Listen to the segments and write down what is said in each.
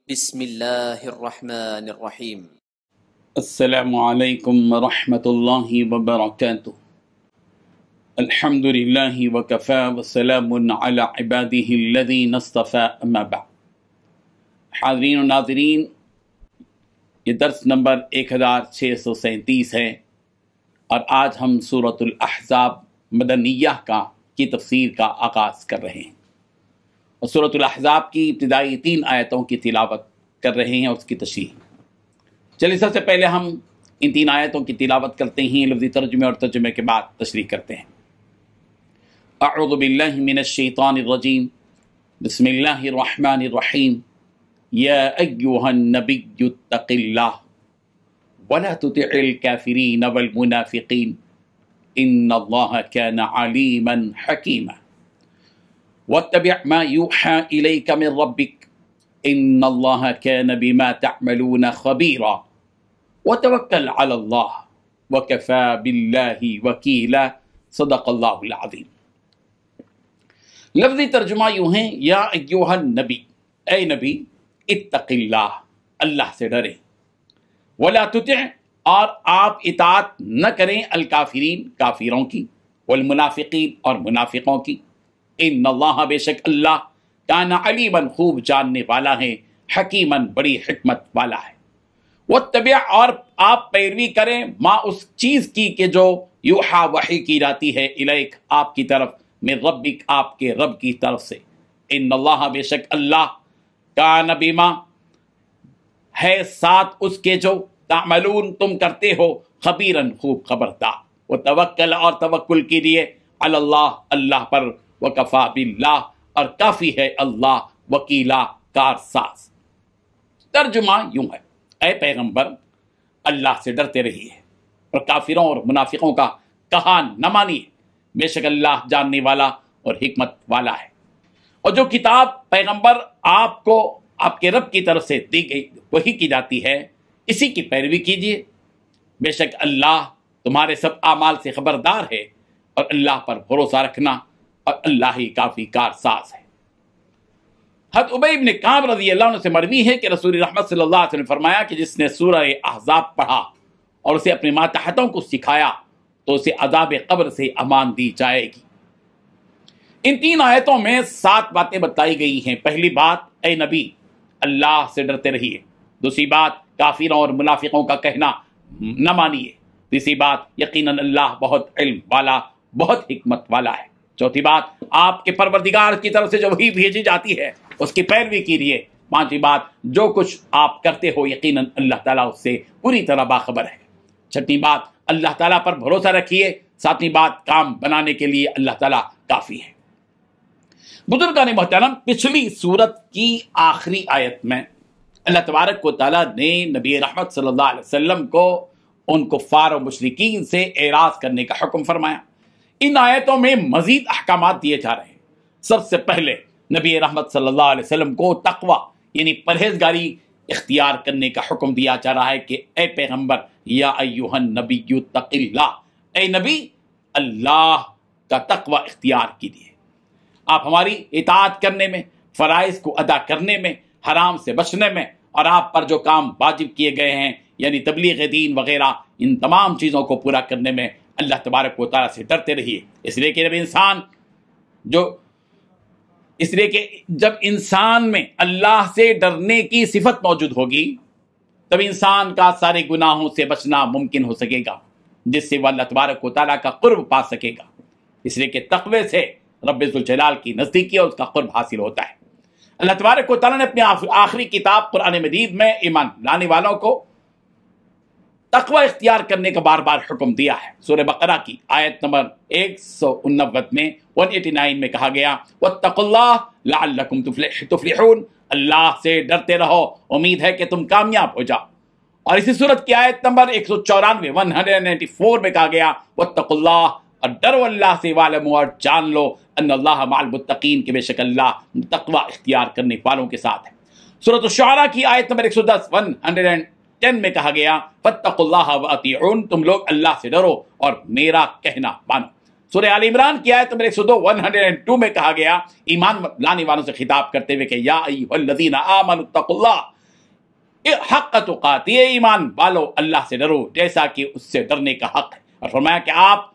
بسم اللہ الرحمن الرحیم۔ السلام علیکم ورحمۃ اللہ وبرکاتہ۔ الحمد للہ وکفی وسلام علی عبادہ الذین اصطفی، اما بعد۔ حاضرین و ناظرین، یہ درس نمبر 1637 ہے اور آج ہم سورۃ الاحزاب مدنیہ کی تفسیر کا آغاز کر رہے ہیں اور سورۃ الاحزاب کی ابتدائی 3 آیتوں کی تلاوت کر رہے ہیں اور اس کی تشریح۔ چلیے سب سے پہلے ہم ان 3 آیتوں کی تلاوت کرتے ہیں، لفظی ترجمے اور ترجمے کے بعد تشریح کرتے ہیں۔ اعوذ باللہ من الشیطان الرجیم، بسم اللہ الرحمن الرحیم۔ یا ایہا النبی اتق اللہ ولا تطع الکافرین والمنافقین ان اللہ کان علیما حکیما واتبع ما یوحى الیک من ربک ان اللہ کان بما تعملون خبیرا وتوکل علی اللہ وکفی باللہ وکیلا، صدق اللہ العظیم۔ لفظی ترجمہ یوں ہے، یا ایہا النبی، اے نبی، اتق اللہ، اللہ سے ڈریں، ولا تطع، اور آپ اطاعت نہ کریں، الکافرین، کافروں کی، والمنافقین، اور منافقوں کی، ان اللہ، بے شک اللہ، کان علیماً، خوب جاننے والا ہے، حکیماً، بڑی حکمت والا ہے۔ واتبع، اور آپ پیروی کریں، ما، اس چیز کی کہ جو یوحا، وحی کی جاتی ہے، الیک، آپ کی طرف، من ربک، آپ کے رب کی طرف سے، ان اللہ، بے شک اللہ، کان بما، ہے ساتھ اس کے جو، تعملون، تم کرتے ہو، خبیراً، خوب خبردار۔ وتوکل، اور توکل کیجیے، علی اللہ، اللہ پر، وکفی باللہ، اور کافی ہے اللہ، وکیلا، کارساز۔ ترجمہ یوں ہے، اے پیغمبر، اللہ سے ڈرتے رہیے اور کافروں اور منافقوں کا کہا نہ مانیے، بے شک اللہ جاننے والا اور حکمت والا ہے۔ اور جو کتاب پیغمبر آپ کو آپ کے رب کی طرف سے دی گئی، وہی کی جاتی ہے، اسی کی پیروی کیجیے، بے شک اللہ تمہارے سب اعمال سے خبردار ہے، اور اللہ پر بھروسہ رکھنا، اور اللہ ہی کافی کارساز ہے۔ حضرت ابی بن کعب رضی اللہ عنہ سے مروی ہے کہ رسول رحمت صلی اللہ علیہ وسلم نے فرمایا کہ جس نے سورہ احزاب پڑھا اور اسے اپنے ماتحتوں کو سکھایا تو اسے عذاب قبر سے امان دی جائے گی۔ ان 3 آیتوں میں 7 باتیں بتائی گئی ہیں۔ پہلی بات، اے نبی، اللہ سے ڈرتے رہیے۔ دوسری بات، کافروں اور منافقوں کا کہنا نہ مانیے۔ تیسری بات، یقیناً اللہ بہت علم والا، بہت حکمت والا ہے۔ چوتھی بات، آپ کے پروردگار کی طرف سے جو وحی بھیجی جاتی ہے اس کی پیروی کیجیے۔ پانچویں بات، جو کچھ آپ کرتے ہو یقیناً اللہ تعالیٰ اس سے پوری طرح باخبر ہے۔ چھٹی بات، اللہ تعالیٰ پر بھروسہ رکھیے۔ ساتویں بات، کام بنانے کے لیے اللہ تعالیٰ کافی ہے۔ بزرگان محترم، پچھلی سورت کی آخری آیت میں اللہ تبارک و تعالیٰ نے نبی رحمت صلی اللہ علیہ وسلم کو ان کفار و مشرکین سے اعراض کرنے کا حکم فرمایا۔ ان آیتوں میں مزید احکامات دیے جا رہے ہیں۔ سب سے پہلے نبی رحمت صلی اللہ علیہ وسلم کو تقوی یعنی پرہیزگاری اختیار کرنے کا حکم دیا جا رہا ہے کہ اے پیغمبر، یا ایہا النبی اتق اللہ، اے نبی، اللہ کا تقوی اختیار کیجیے۔ آپ ہماری اطاعت کرنے میں، فرائض کو ادا کرنے میں، حرام سے بچنے میں، اور آپ پر جو کام واجب کیے گئے ہیں یعنی تبلیغ دین وغیرہ، ان تمام چیزوں کو پورا کرنے میں اللہ تبارک و تعالیٰ سے ڈرتے رہیے۔ اس لیے کہ جب انسان میں اللہ سے ڈرنے کی صفت موجود ہوگی تب انسان کا سارے گناہوں سے بچنا ممکن ہو سکے گا، جس سے وہ اللہ تبارک و تعالیٰ کا قرب پا سکے گا۔ اس لیے کہ تقوی سے رب ذوالجلال کی نزدیکی اور اس کا قرب حاصل ہوتا ہے۔ اللہ تبارک و تعالیٰ نے اپنی آخری کتاب قرآن مجید میں ایمان لانے والوں کو تقوی اختیار کرنے کا بار بار حکم دیا ہے۔ سورہ بقرہ کی آیت نمبر 189 میں 189 میں کہا گیا، واتقوا اللہ لعلکم تفلحون، اللہ سے ڈرتے رہو، امید ہے کہ تم کامیاب ہو جاؤ۔ اور اسی سورت کی آیت نمبر 194 میں کہا گیا، واتقوا اللہ، اور ڈرو اللہ سے، وعلموا، اور جان لو، ان اللہ مع المتقین، کہ بے شک اللہ تقوی اختیار کرنے والوں کے ساتھ ہے۔ سورۃ الشعراء کی آیت نمبر 110 میں کہا گیا، فاتقوا اللہ واطیعون، تم لوگ اللہ سے ڈرو اور میرا کہنا مانو۔ سورہ آل عمران کی آیت نمبر 102 میں کہا گیا، ایمان لانے والوں سے خطاب کرتے ہوئے کہ یا ایھا الذین آمنوا اتقوا اللہ حق تقاتی، ایمان والو اللہ سے ڈرو جیسا کہ اس سے ڈرنے کا حق ہے۔ اور فرمایا کہ آپ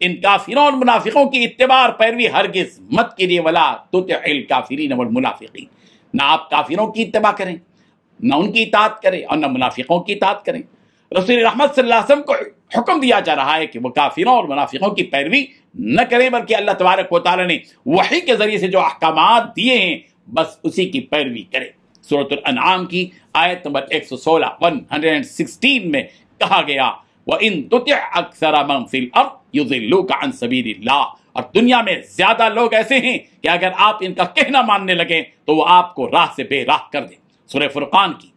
ان کافروں اور منافقوں کی اتباع اور پیروی ہرگز مت کیجیے، ولا تطع الکافرین والمنافقین، نہ آپ کافروں کی اتباع کریں، نہ ان کی اطاعت کریں، اور نہ منافقوں کی اطاعت کریں۔ رسول رحمت صلی اللہ علیہ وسلم کو حکم دیا جا رہا ہے کہ وہ کافروں اور منافقوں کی پیروی نہ کریں، بلکہ اللہ تبارک و تعالیٰ نے وحی کے ذریعے سے جو احکامات دیے ہیں بس اسی کی پیروی کریں۔ سورۃ الانعام کی آیت نمبر 116 116 میں کہا گیا وَإِن تُطِعْ أَكْثَرَ مَنْ فِي الْأَرْضِ يُضِلُّوكَ عَنْ سَبِيلِ اللَّهِ، اور دنیا میں زیادہ لوگ ایسے ہیں کہ اگر آپ ان کا کہنا ماننے لگیں تو وہ آپ کو راہ سے بے راہ کر دیں۔ سورہ فرقان کی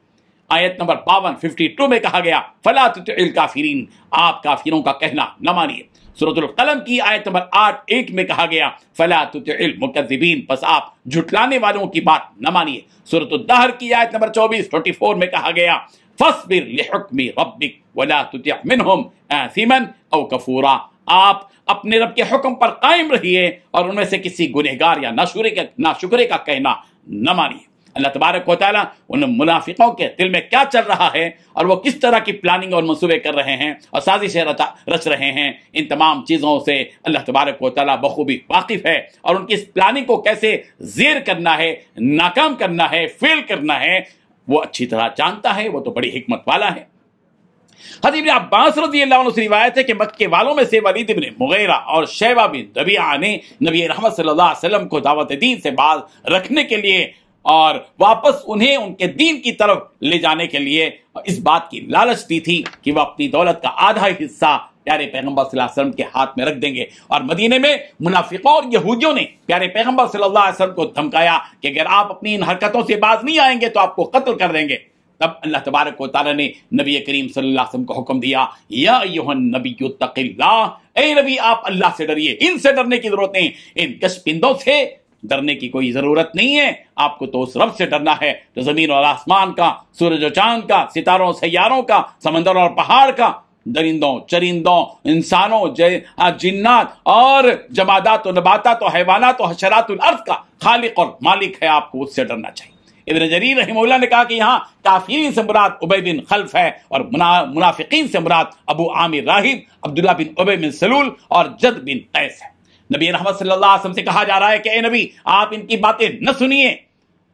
آیت نمبر 52 میں کہا گیا فَلَا تُطِعِ الْكَافِرِينَ، آپ کافروں کا کہنا نہ مانیے۔ سورۃ القلم کی آیت نمبر 8 میں کہا گیا فَلَا تُطِعِ الْمُكَذِّبِينَ، پس آپ جھٹلانے والوں کی بات نہ مانیے۔ سورۃ الدہر کی آیت نمبر 24 میں کہا گیا فَاصْبِرْ لِحُكْمِ رَبِّكَ وَلَا تُطِعْ مِنْهُمْ آثِمًا أَوْ كَفُورًا، آپ اپنے رب کے حکم پر قائم رہیے اور ان میں سے کسی گنہگار یا ناشکرے کا کہنا نہ مانیے۔ اللہ تبارک و تعالیٰ ان منافقوں کے دل میں کیا چل رہا ہے اور وہ کس طرح کی پلاننگ اور منصوبے کر رہے ہیں اور سازشیں رچ رہے ہیں، ان تمام چیزوں سے اللہ تبارک و تعالیٰ بخوبی واقف ہے، اور ان کی اس پلاننگ کو کیسے زیر کرنا ہے، ناکام کرنا ہے، فیل کرنا ہے، وہ اچھی طرح جانتا ہے، وہ تو بڑی حکمت والا ہے۔ حضرت ابن عباس رضی اللہ عنہ سے روایت ہے کہ مکے والوں میں سے ولید بن مغیرہ اور شیبہ بن ربیعہ نے نبی رحمت صلی اللہ علیہ وسلم کو دعوت دین سے باز رکھنے کے لیے اور واپس انہیں ان کے دین کی طرف لے جانے کے لیے اس بات کی لالچ دی تھی کہ وہ اپنی دولت کا آدھا حصہ پیارے پیغمبر صلی اللہ علیہ وسلم کے ہاتھ میں رکھ دیں گے۔ اور مدینے میں منافقوں اور یہودیوں نے پیارے پیغمبر صلی اللہ علیہ وسلم کو دھمکایا کہ اگر آپ اپنی ان حرکتوں سے باز نہیں آئیں گے تو آپ کو قتل کر دیں گے۔ تب اللہ تبارک و تعالیٰ نے نبی کریم صلی اللہ علیہ وسلم کو حکم دیا یا ایھا النبی اتق اللہ، اے نبی آپ اللہ سے ڈریے، ان سے ڈرنے کی ضرورت نہیں، ان کش پندوں سے ڈرنے کی کوئی ضرورت نہیں ہے، آپ کو تو اس رب سے ڈرنا ہے جو زمین اور آسمان کا، سورج و چاند کا، ستاروں اور سیاروں کا، سمندر اور پہاڑ کا، درندوں چرندوں، انسانوں جنات اور جمادات و نباتات و حیوانات و حشرات الارض کا خالق اور مالک ہے، آپ کو اس سے ڈرنا چاہیے۔ ابن جریر رحمہ اللہ نے کہا کہ یہاں کافرین سے مراد ابی بن خلف ہے اور منافقین سے مراد ابو عامر راہب، عبداللہ بن ابی بن سلول اور جد بن قیس ہے۔ نبی رحمت صلی اللہ علیہ وسلم سے کہا جا رہا ہے کہ اے نبی آپ ان کی باتیں نہ سنیے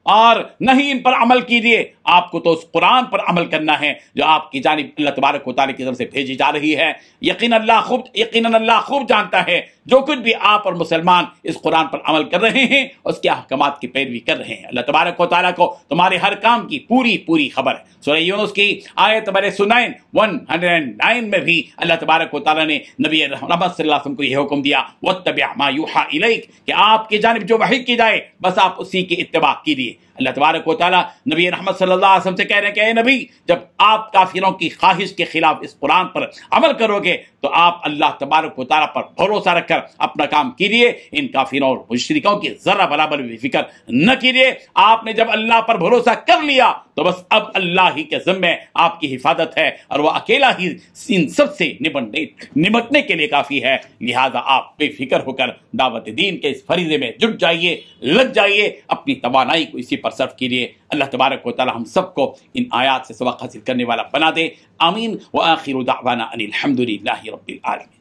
اور نہ ہی ان پر عمل کیجیے، آپ کو تو اس قرآن پر عمل کرنا ہے جو آپ کی جانب اللہ تبارک و تعالیٰ کی طرف سے بھیجی جا رہی ہے۔ یقیناً اللہ خوب جانتا ہے جو کچھ بھی آپ اور مسلمان اس قرآن پر عمل کر رہے ہیں اس کے احکامات کی پیروی کر رہے ہیں۔ اللہ تبارک و تعالیٰ کو تمہارے ہر کام کی پوری خبر ہے۔ سورہ یونس کی آیت نمبر 109 میں بھی اللہ تبارک و تعالیٰ نے نبی رحمت صلی اللہ علیہ وسلم کو یہ حکم دیا وَاتَّبِعْ مَا يُوحَىٰ إِلَيْكَ، کہ آپ کی جانب جو وحی کی جائے بس آپ اسی کی اتباع کیجیے۔ اللہ تبارک و تعالیٰ نبی رحمت صلی اللہ علیہ وسلم سے کہہ رہے ہیں کہ اے نبی جب آپ کافروں کی خواہش کے خلاف اس قرآن پر عمل کرو گے تو آپ اللہ تبارک و تعالیٰ پر بھروسہ رکھ کر اپنا کام کیجیے، ان کافروں اور مشرکوں کی ذرہ برابر بھی فکر نہ کیجیے۔ آپ نے جب اللہ پر بھروسہ کر لیا تو بس اب اللہ ہی کے ذمے آپ کی حفاظت ہے اور وہ اکیلا ہی ان سب سے نمٹنے کے لیے کافی ہے، لہذا آپ بے فکر ہو کر دعوت دین کے اس فریضے میں جٹ جائیے، لگ جائیے، اپنی توانائی کو اسی پر صرف کیجیے۔ اللہ تبارک و تعالی ہم سب کو ان آیات سے سبق حاصل کرنے والا بنا دے، آمین۔ وآخر دعوانا ان الحمد للہ رب العالمین۔